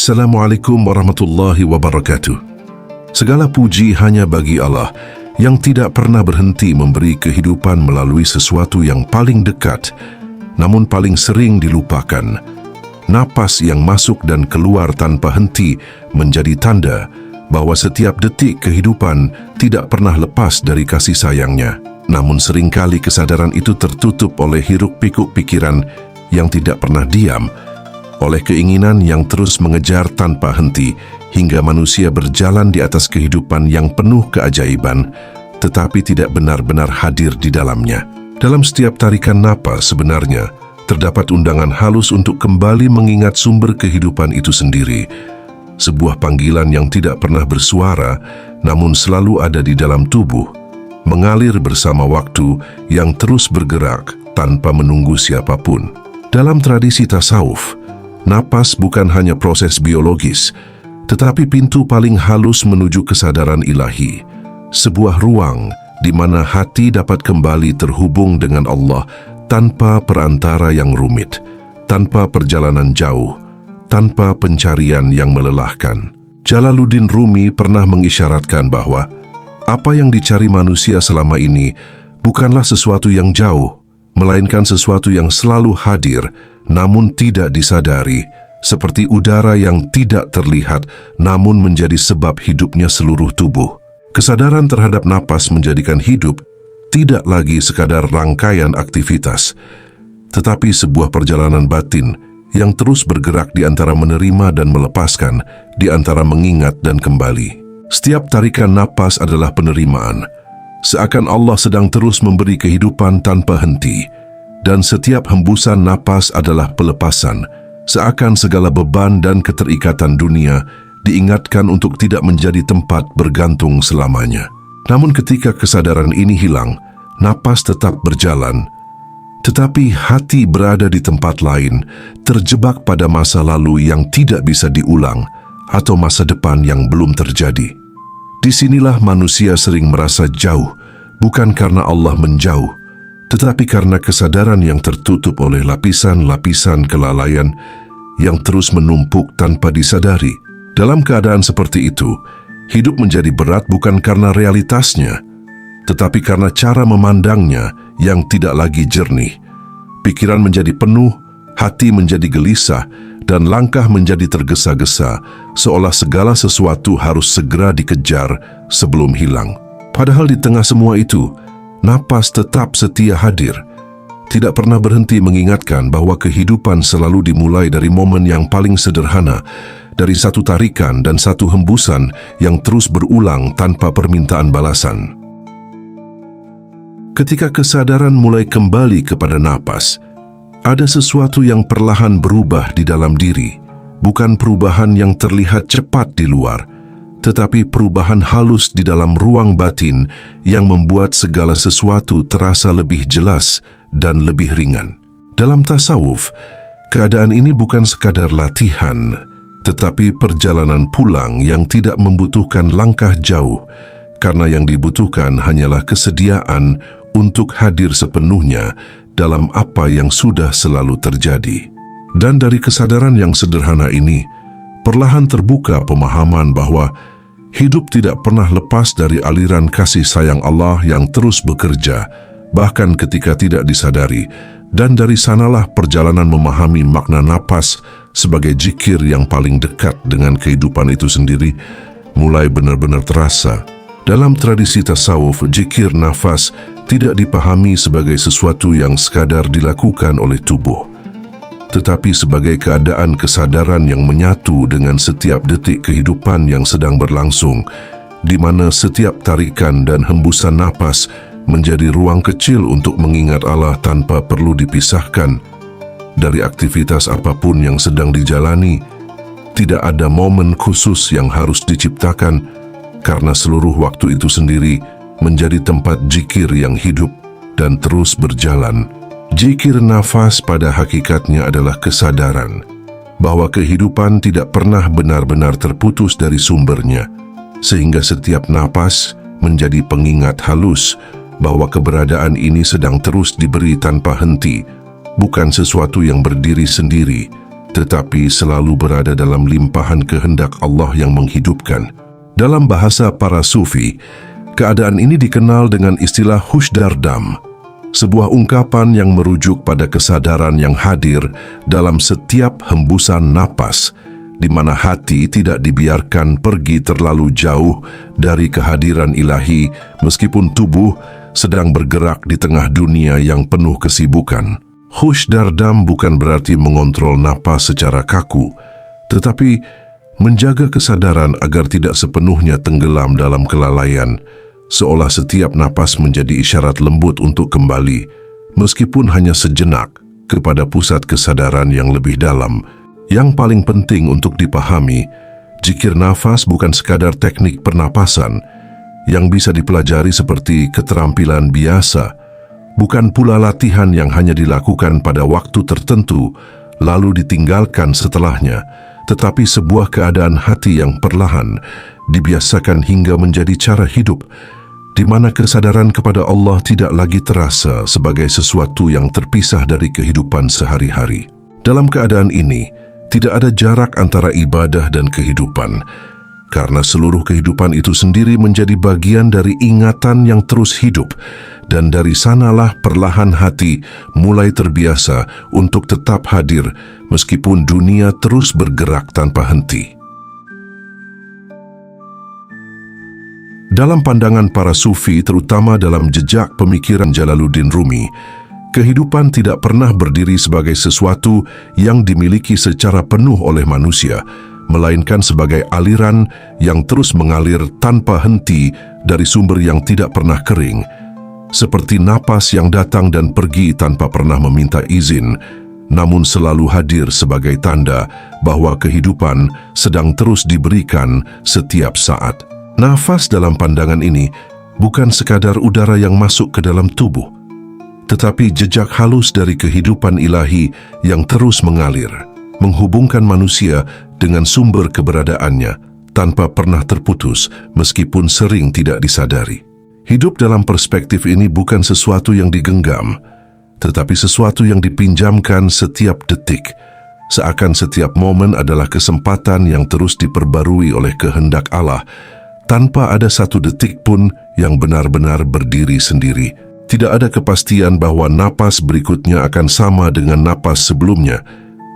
Assalamualaikum warahmatullahi wabarakatuh. Segala puji hanya bagi Allah yang tidak pernah berhenti memberi kehidupan melalui sesuatu yang paling dekat, namun paling sering dilupakan. Napas yang masuk dan keluar tanpa henti menjadi tanda bahwa setiap detik kehidupan tidak pernah lepas dari kasih sayangnya. Namun seringkali kesadaran itu tertutup oleh hiruk-pikuk pikiran yang tidak pernah diam, oleh keinginan yang terus mengejar tanpa henti, hingga manusia berjalan di atas kehidupan yang penuh keajaiban, tetapi tidak benar-benar hadir di dalamnya. Dalam setiap tarikan napas sebenarnya, terdapat undangan halus untuk kembali mengingat sumber kehidupan itu sendiri. Sebuah panggilan yang tidak pernah bersuara, namun selalu ada di dalam tubuh, mengalir bersama waktu yang terus bergerak tanpa menunggu siapapun. Dalam tradisi tasawuf, napas bukan hanya proses biologis, tetapi pintu paling halus menuju kesadaran ilahi. Sebuah ruang di mana hati dapat kembali terhubung dengan Allah tanpa perantara yang rumit, tanpa perjalanan jauh, tanpa pencarian yang melelahkan. Jalaluddin Rumi pernah mengisyaratkan bahwa apa yang dicari manusia selama ini bukanlah sesuatu yang jauh, melainkan sesuatu yang selalu hadir, namun tidak disadari, seperti udara yang tidak terlihat namun menjadi sebab hidupnya seluruh tubuh. Kesadaran terhadap napas menjadikan hidup tidak lagi sekadar rangkaian aktivitas, tetapi sebuah perjalanan batin yang terus bergerak di antara menerima dan melepaskan, di antara mengingat dan kembali. Setiap tarikan napas adalah penerimaan, seakan Allah sedang terus memberi kehidupan tanpa henti. Dan setiap hembusan napas adalah pelepasan, seakan segala beban dan keterikatan dunia diingatkan untuk tidak menjadi tempat bergantung selamanya. Namun ketika kesadaran ini hilang, napas tetap berjalan, tetapi hati berada di tempat lain, terjebak pada masa lalu yang tidak bisa diulang atau masa depan yang belum terjadi. Disinilah manusia sering merasa jauh, bukan karena Allah menjauh, tetapi karena kesadaran yang tertutup oleh lapisan-lapisan kelalaian yang terus menumpuk tanpa disadari. Dalam keadaan seperti itu, hidup menjadi berat bukan karena realitasnya, tetapi karena cara memandangnya yang tidak lagi jernih. Pikiran menjadi penuh, hati menjadi gelisah, dan langkah menjadi tergesa-gesa, seolah segala sesuatu harus segera dikejar sebelum hilang. Padahal di tengah semua itu, napas tetap setia hadir, tidak pernah berhenti mengingatkan bahwa kehidupan selalu dimulai dari momen yang paling sederhana, dari satu tarikan dan satu hembusan yang terus berulang tanpa permintaan balasan. Ketika kesadaran mulai kembali kepada napas, ada sesuatu yang perlahan berubah di dalam diri, bukan perubahan yang terlihat cepat di luar, tetapi perubahan halus di dalam ruang batin yang membuat segala sesuatu terasa lebih jelas dan lebih ringan. Dalam tasawuf, keadaan ini bukan sekadar latihan, tetapi perjalanan pulang yang tidak membutuhkan langkah jauh, karena yang dibutuhkan hanyalah kesediaan untuk hadir sepenuhnya dalam apa yang sudah selalu terjadi. Dan dari kesadaran yang sederhana ini, perlahan terbuka pemahaman bahwa hidup tidak pernah lepas dari aliran kasih sayang Allah yang terus bekerja, bahkan ketika tidak disadari. Dan dari sanalah perjalanan memahami makna napas sebagai zikir yang paling dekat dengan kehidupan itu sendiri mulai benar-benar terasa. Dalam tradisi tasawuf, zikir nafas tidak dipahami sebagai sesuatu yang sekadar dilakukan oleh tubuh, tetapi sebagai keadaan kesadaran yang menyatu dengan setiap detik kehidupan yang sedang berlangsung, di mana setiap tarikan dan hembusan napas menjadi ruang kecil untuk mengingat Allah tanpa perlu dipisahkan dari aktivitas apapun yang sedang dijalani. Tidak ada momen khusus yang harus diciptakan, karena seluruh waktu itu sendiri menjadi tempat zikir yang hidup dan terus berjalan. Zikir nafas pada hakikatnya adalah kesadaran bahwa kehidupan tidak pernah benar-benar terputus dari sumbernya, sehingga setiap napas menjadi pengingat halus bahwa keberadaan ini sedang terus diberi tanpa henti, bukan sesuatu yang berdiri sendiri, tetapi selalu berada dalam limpahan kehendak Allah yang menghidupkan. Dalam bahasa para sufi, keadaan ini dikenal dengan istilah hushdardam, sebuah ungkapan yang merujuk pada kesadaran yang hadir dalam setiap hembusan napas, di mana hati tidak dibiarkan pergi terlalu jauh dari kehadiran ilahi meskipun tubuh sedang bergerak di tengah dunia yang penuh kesibukan. Hushdardam bukan berarti mengontrol napas secara kaku, tetapi menjaga kesadaran agar tidak sepenuhnya tenggelam dalam kelalaian, seolah setiap napas menjadi isyarat lembut untuk kembali, meskipun hanya sejenak, kepada pusat kesadaran yang lebih dalam. Yang paling penting untuk dipahami, zikir nafas bukan sekadar teknik pernapasan yang bisa dipelajari seperti keterampilan biasa, bukan pula latihan yang hanya dilakukan pada waktu tertentu lalu ditinggalkan setelahnya, tetapi sebuah keadaan hati yang perlahan dibiasakan hingga menjadi cara hidup, di mana kesadaran kepada Allah tidak lagi terasa sebagai sesuatu yang terpisah dari kehidupan sehari-hari. Dalam keadaan ini, tidak ada jarak antara ibadah dan kehidupan, karena seluruh kehidupan itu sendiri menjadi bagian dari ingatan yang terus hidup, dan dari sanalah perlahan hati mulai terbiasa untuk tetap hadir meskipun dunia terus bergerak tanpa henti. Dalam pandangan para sufi, terutama dalam jejak pemikiran Jalaluddin Rumi, kehidupan tidak pernah berdiri sebagai sesuatu yang dimiliki secara penuh oleh manusia, melainkan sebagai aliran yang terus mengalir tanpa henti dari sumber yang tidak pernah kering, seperti napas yang datang dan pergi tanpa pernah meminta izin, namun selalu hadir sebagai tanda bahwa kehidupan sedang terus diberikan setiap saat. Nafas dalam pandangan ini bukan sekadar udara yang masuk ke dalam tubuh, tetapi jejak halus dari kehidupan ilahi yang terus mengalir, menghubungkan manusia dengan sumber keberadaannya tanpa pernah terputus meskipun sering tidak disadari. Hidup dalam perspektif ini bukan sesuatu yang digenggam, tetapi sesuatu yang dipinjamkan setiap detik, seakan setiap momen adalah kesempatan yang terus diperbarui oleh kehendak Allah, tanpa ada satu detik pun yang benar-benar berdiri sendiri. Tidak ada kepastian bahwa napas berikutnya akan sama dengan napas sebelumnya,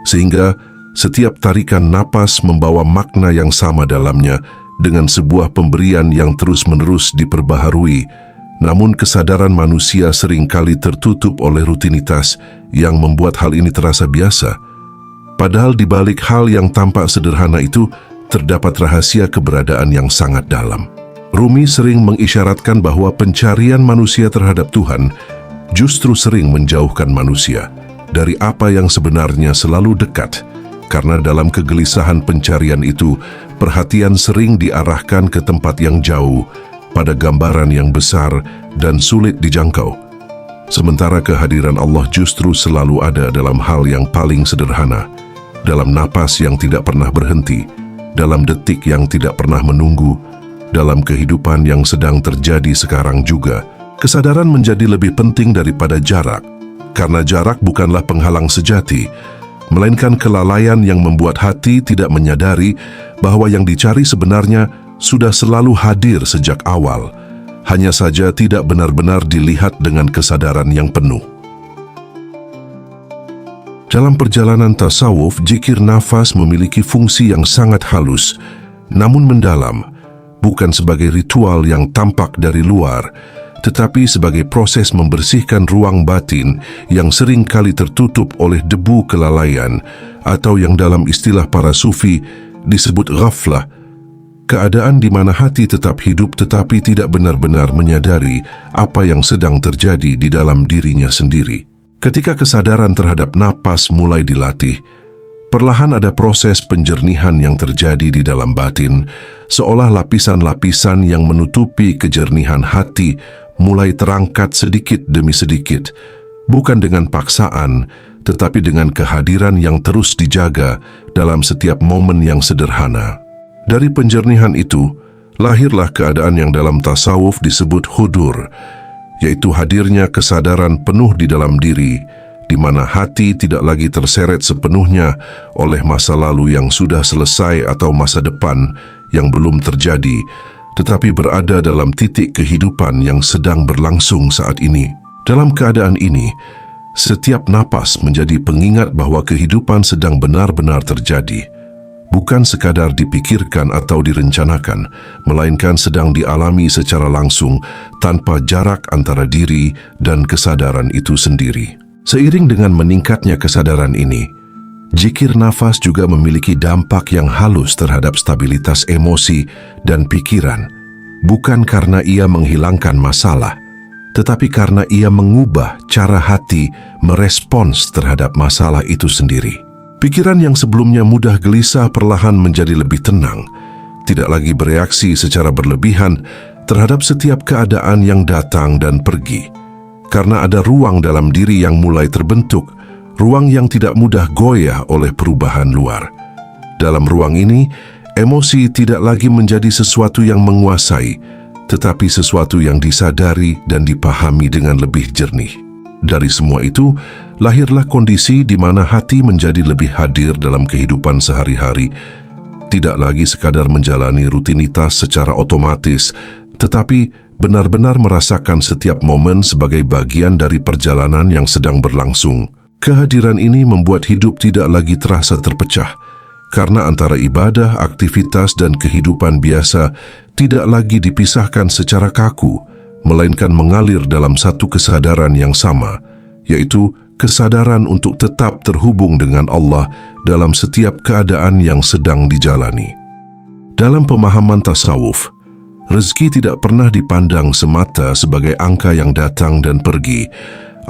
sehingga setiap tarikan napas membawa makna yang sama dalamnya dengan sebuah pemberian yang terus-menerus diperbaharui. Namun kesadaran manusia seringkali tertutup oleh rutinitas yang membuat hal ini terasa biasa. Padahal di balik hal yang tampak sederhana itu terdapat rahasia keberadaan yang sangat dalam. Rumi sering mengisyaratkan bahwa pencarian manusia terhadap Tuhan justru sering menjauhkan manusia dari apa yang sebenarnya selalu dekat, karena dalam kegelisahan pencarian itu, perhatian sering diarahkan ke tempat yang jauh, pada gambaran yang besar dan sulit dijangkau. Sementara kehadiran Allah justru selalu ada dalam hal yang paling sederhana, dalam napas yang tidak pernah berhenti, dalam detik yang tidak pernah menunggu, dalam kehidupan yang sedang terjadi sekarang juga. Kesadaran menjadi lebih penting daripada jarak, karena jarak bukanlah penghalang sejati, melainkan kelalaian yang membuat hati tidak menyadari bahwa yang dicari sebenarnya sudah selalu hadir sejak awal, hanya saja tidak benar-benar dilihat dengan kesadaran yang penuh. Dalam perjalanan tasawuf, zikir nafas memiliki fungsi yang sangat halus, namun mendalam, bukan sebagai ritual yang tampak dari luar, tetapi sebagai proses membersihkan ruang batin yang sering kali tertutup oleh debu kelalaian, atau yang dalam istilah para sufi disebut ghaflah, keadaan di mana hati tetap hidup tetapi tidak benar-benar menyadari apa yang sedang terjadi di dalam dirinya sendiri. Ketika kesadaran terhadap napas mulai dilatih, perlahan ada proses penjernihan yang terjadi di dalam batin, seolah lapisan-lapisan yang menutupi kejernihan hati mulai terangkat sedikit demi sedikit, bukan dengan paksaan, tetapi dengan kehadiran yang terus dijaga dalam setiap momen yang sederhana. Dari penjernihan itu, lahirlah keadaan yang dalam tasawuf disebut hudur, yaitu hadirnya kesadaran penuh di dalam diri, di mana hati tidak lagi terseret sepenuhnya oleh masa lalu yang sudah selesai atau masa depan yang belum terjadi, tetapi berada dalam titik kehidupan yang sedang berlangsung saat ini. Dalam keadaan ini, setiap napas menjadi pengingat bahwa kehidupan sedang benar-benar terjadi, bukan sekadar dipikirkan atau direncanakan, melainkan sedang dialami secara langsung tanpa jarak antara diri dan kesadaran itu sendiri. Seiring dengan meningkatnya kesadaran ini, zikir nafas juga memiliki dampak yang halus terhadap stabilitas emosi dan pikiran, bukan karena ia menghilangkan masalah, tetapi karena ia mengubah cara hati merespons terhadap masalah itu sendiri. Pikiran yang sebelumnya mudah gelisah perlahan menjadi lebih tenang, tidak lagi bereaksi secara berlebihan terhadap setiap keadaan yang datang dan pergi. Karena ada ruang dalam diri yang mulai terbentuk, ruang yang tidak mudah goyah oleh perubahan luar. Dalam ruang ini, emosi tidak lagi menjadi sesuatu yang menguasai, tetapi sesuatu yang disadari dan dipahami dengan lebih jernih. Dari semua itu, lahirlah kondisi di mana hati menjadi lebih hadir dalam kehidupan sehari-hari, tidak lagi sekadar menjalani rutinitas secara otomatis, tetapi benar-benar merasakan setiap momen sebagai bagian dari perjalanan yang sedang berlangsung. Kehadiran ini membuat hidup tidak lagi terasa terpecah, karena antara ibadah, aktivitas, dan kehidupan biasa tidak lagi dipisahkan secara kaku, melainkan mengalir dalam satu kesadaran yang sama, yaitu kesadaran untuk tetap terhubung dengan Allah dalam setiap keadaan yang sedang dijalani. Dalam pemahaman tasawuf, rezeki tidak pernah dipandang semata sebagai angka yang datang dan pergi,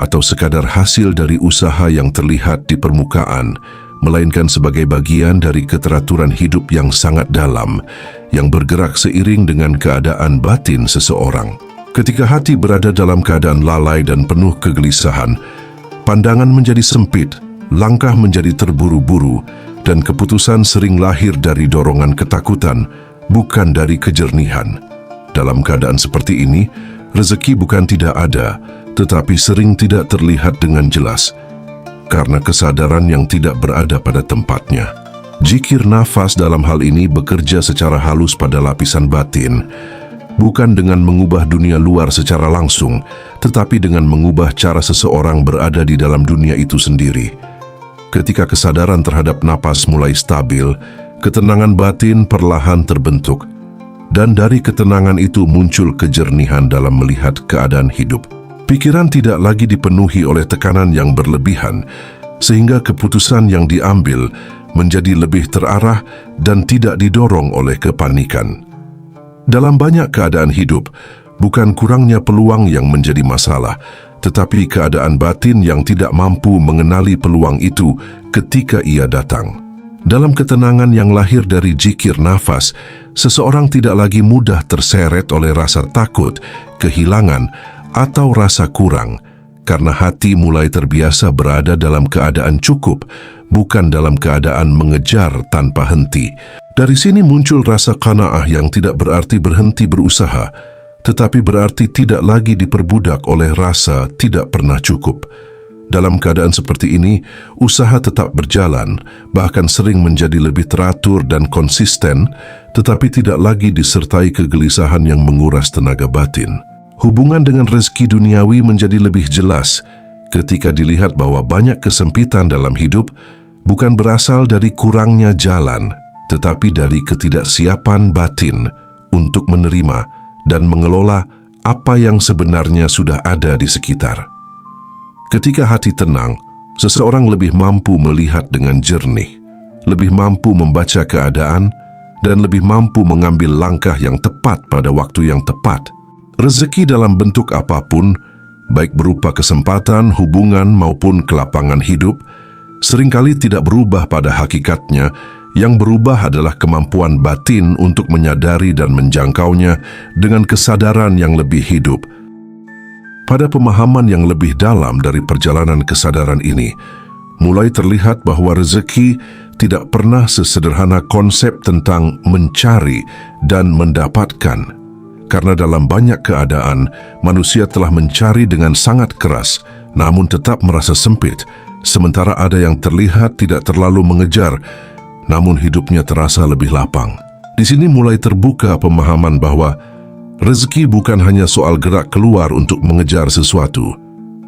atau sekadar hasil dari usaha yang terlihat di permukaan, melainkan sebagai bagian dari keteraturan hidup yang sangat dalam, yang bergerak seiring dengan keadaan batin seseorang. Ketika hati berada dalam keadaan lalai dan penuh kegelisahan, pandangan menjadi sempit, langkah menjadi terburu-buru, dan keputusan sering lahir dari dorongan ketakutan, bukan dari kejernihan. Dalam keadaan seperti ini, rezeki bukan tidak ada, tetapi sering tidak terlihat dengan jelas, karena kesadaran yang tidak berada pada tempatnya. Zikir nafas dalam hal ini bekerja secara halus pada lapisan batin, bukan dengan mengubah dunia luar secara langsung, tetapi dengan mengubah cara seseorang berada di dalam dunia itu sendiri. Ketika kesadaran terhadap napas mulai stabil, ketenangan batin perlahan terbentuk, dan dari ketenangan itu muncul kejernihan dalam melihat keadaan hidup. Pikiran tidak lagi dipenuhi oleh tekanan yang berlebihan, sehingga keputusan yang diambil menjadi lebih terarah dan tidak didorong oleh kepanikan. Dalam banyak keadaan hidup, bukan kurangnya peluang yang menjadi masalah, tetapi keadaan batin yang tidak mampu mengenali peluang itu ketika ia datang. Dalam ketenangan yang lahir dari zikir nafas, seseorang tidak lagi mudah terseret oleh rasa takut, kehilangan, atau rasa kurang, karena hati mulai terbiasa berada dalam keadaan cukup, bukan dalam keadaan mengejar tanpa henti. Dari sini muncul rasa qanaah yang tidak berarti berhenti berusaha, tetapi berarti tidak lagi diperbudak oleh rasa tidak pernah cukup. Dalam keadaan seperti ini, usaha tetap berjalan, bahkan sering menjadi lebih teratur dan konsisten, tetapi tidak lagi disertai kegelisahan yang menguras tenaga batin. Hubungan dengan rezeki duniawi menjadi lebih jelas ketika dilihat bahwa banyak kesempitan dalam hidup bukan berasal dari kurangnya jalan, tetapi dari ketidaksiapan batin untuk menerima dan mengelola apa yang sebenarnya sudah ada di sekitar. Ketika hati tenang, seseorang lebih mampu melihat dengan jernih, lebih mampu membaca keadaan, dan lebih mampu mengambil langkah yang tepat pada waktu yang tepat. Rezeki dalam bentuk apapun, baik berupa kesempatan, hubungan, maupun kelapangan hidup, seringkali tidak berubah pada hakikatnya. Yang berubah adalah kemampuan batin untuk menyadari dan menjangkaunya dengan kesadaran yang lebih hidup. Pada pemahaman yang lebih dalam dari perjalanan kesadaran ini, mulai terlihat bahwa rezeki tidak pernah sesederhana konsep tentang mencari dan mendapatkan. Karena dalam banyak keadaan, manusia telah mencari dengan sangat keras, namun tetap merasa sempit, sementara ada yang terlihat tidak terlalu mengejar, namun hidupnya terasa lebih lapang. Di sini mulai terbuka pemahaman bahwa rezeki bukan hanya soal gerak keluar untuk mengejar sesuatu,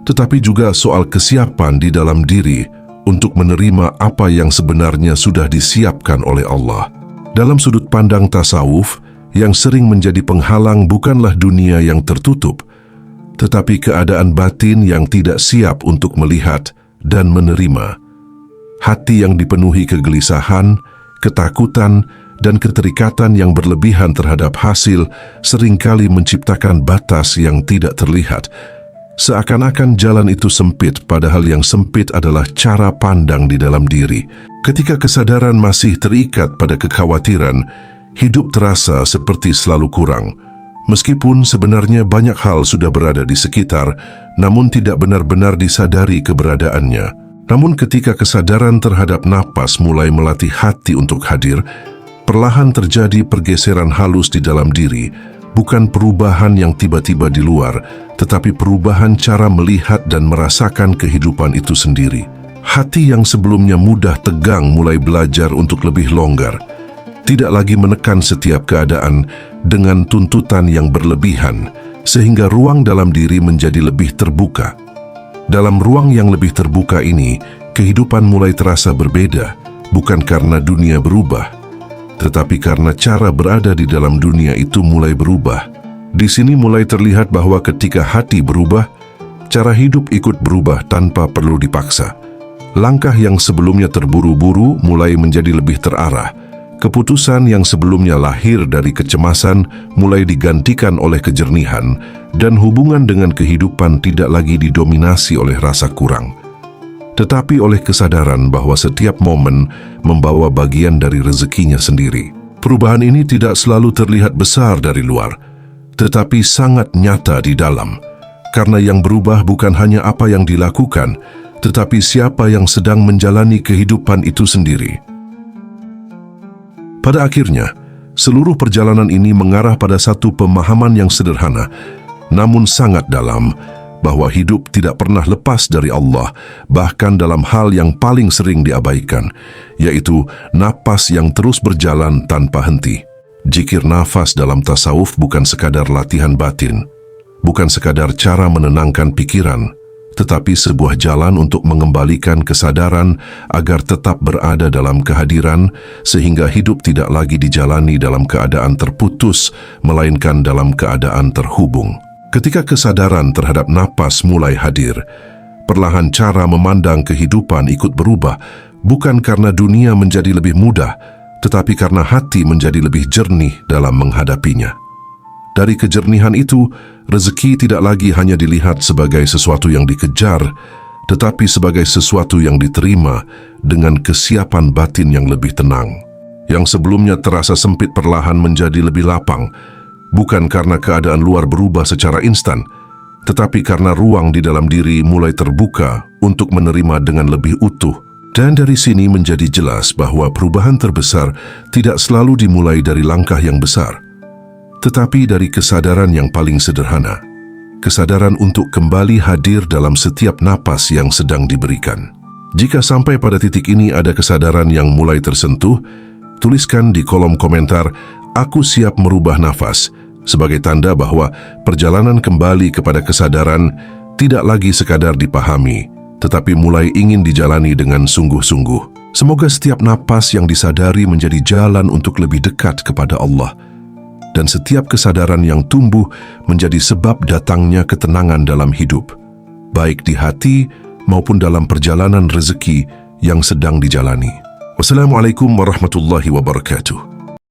tetapi juga soal kesiapan di dalam diri untuk menerima apa yang sebenarnya sudah disiapkan oleh Allah. Dalam sudut pandang tasawuf, yang sering menjadi penghalang bukanlah dunia yang tertutup, tetapi keadaan batin yang tidak siap untuk melihat dan menerima. Hati yang dipenuhi kegelisahan, ketakutan, dan keterikatan yang berlebihan terhadap hasil seringkali menciptakan batas yang tidak terlihat. Seakan-akan jalan itu sempit, padahal yang sempit adalah cara pandang di dalam diri. Ketika kesadaran masih terikat pada kekhawatiran, hidup terasa seperti selalu kurang. Meskipun sebenarnya banyak hal sudah berada di sekitar, namun tidak benar-benar disadari keberadaannya. Namun ketika kesadaran terhadap napas mulai melatih hati untuk hadir, perlahan terjadi pergeseran halus di dalam diri, bukan perubahan yang tiba-tiba di luar, tetapi perubahan cara melihat dan merasakan kehidupan itu sendiri. Hati yang sebelumnya mudah tegang mulai belajar untuk lebih longgar, tidak lagi menekan setiap keadaan dengan tuntutan yang berlebihan, sehingga ruang dalam diri menjadi lebih terbuka. Dalam ruang yang lebih terbuka ini, kehidupan mulai terasa berbeda, bukan karena dunia berubah, tetapi karena cara berada di dalam dunia itu mulai berubah. Di sini mulai terlihat bahwa ketika hati berubah, cara hidup ikut berubah tanpa perlu dipaksa. Langkah yang sebelumnya terburu-buru mulai menjadi lebih terarah. Keputusan yang sebelumnya lahir dari kecemasan mulai digantikan oleh kejernihan, dan hubungan dengan kehidupan tidak lagi didominasi oleh rasa kurang, tetapi oleh kesadaran bahwa setiap momen membawa bagian dari rezekinya sendiri. Perubahan ini tidak selalu terlihat besar dari luar, tetapi sangat nyata di dalam, karena yang berubah bukan hanya apa yang dilakukan, tetapi siapa yang sedang menjalani kehidupan itu sendiri. Pada akhirnya, seluruh perjalanan ini mengarah pada satu pemahaman yang sederhana, namun sangat dalam, bahwa hidup tidak pernah lepas dari Allah, bahkan dalam hal yang paling sering diabaikan, yaitu napas yang terus berjalan tanpa henti. Zikir nafas dalam tasawuf bukan sekadar latihan batin, bukan sekadar cara menenangkan pikiran, tetapi sebuah jalan untuk mengembalikan kesadaran agar tetap berada dalam kehadiran, sehingga hidup tidak lagi dijalani dalam keadaan terputus, melainkan dalam keadaan terhubung. Ketika kesadaran terhadap napas mulai hadir, perlahan cara memandang kehidupan ikut berubah, bukan karena dunia menjadi lebih mudah, tetapi karena hati menjadi lebih jernih dalam menghadapinya. Dari kejernihan itu, rezeki tidak lagi hanya dilihat sebagai sesuatu yang dikejar, tetapi sebagai sesuatu yang diterima dengan kesiapan batin yang lebih tenang. Yang sebelumnya terasa sempit perlahan menjadi lebih lapang, bukan karena keadaan luar berubah secara instan, tetapi karena ruang di dalam diri mulai terbuka untuk menerima dengan lebih utuh. Dan dari sini menjadi jelas bahwa perubahan terbesar tidak selalu dimulai dari langkah yang besar, tetapi dari kesadaran yang paling sederhana, kesadaran untuk kembali hadir dalam setiap napas yang sedang diberikan. Jika sampai pada titik ini ada kesadaran yang mulai tersentuh, tuliskan di kolom komentar, "Aku siap merubah nafas," sebagai tanda bahwa perjalanan kembali kepada kesadaran tidak lagi sekadar dipahami, tetapi mulai ingin dijalani dengan sungguh-sungguh. Semoga setiap napas yang disadari menjadi jalan untuk lebih dekat kepada Allah, dan setiap kesadaran yang tumbuh menjadi sebab datangnya ketenangan dalam hidup, baik di hati maupun dalam perjalanan rezeki yang sedang dijalani. Wassalamualaikum warahmatullahi wabarakatuh.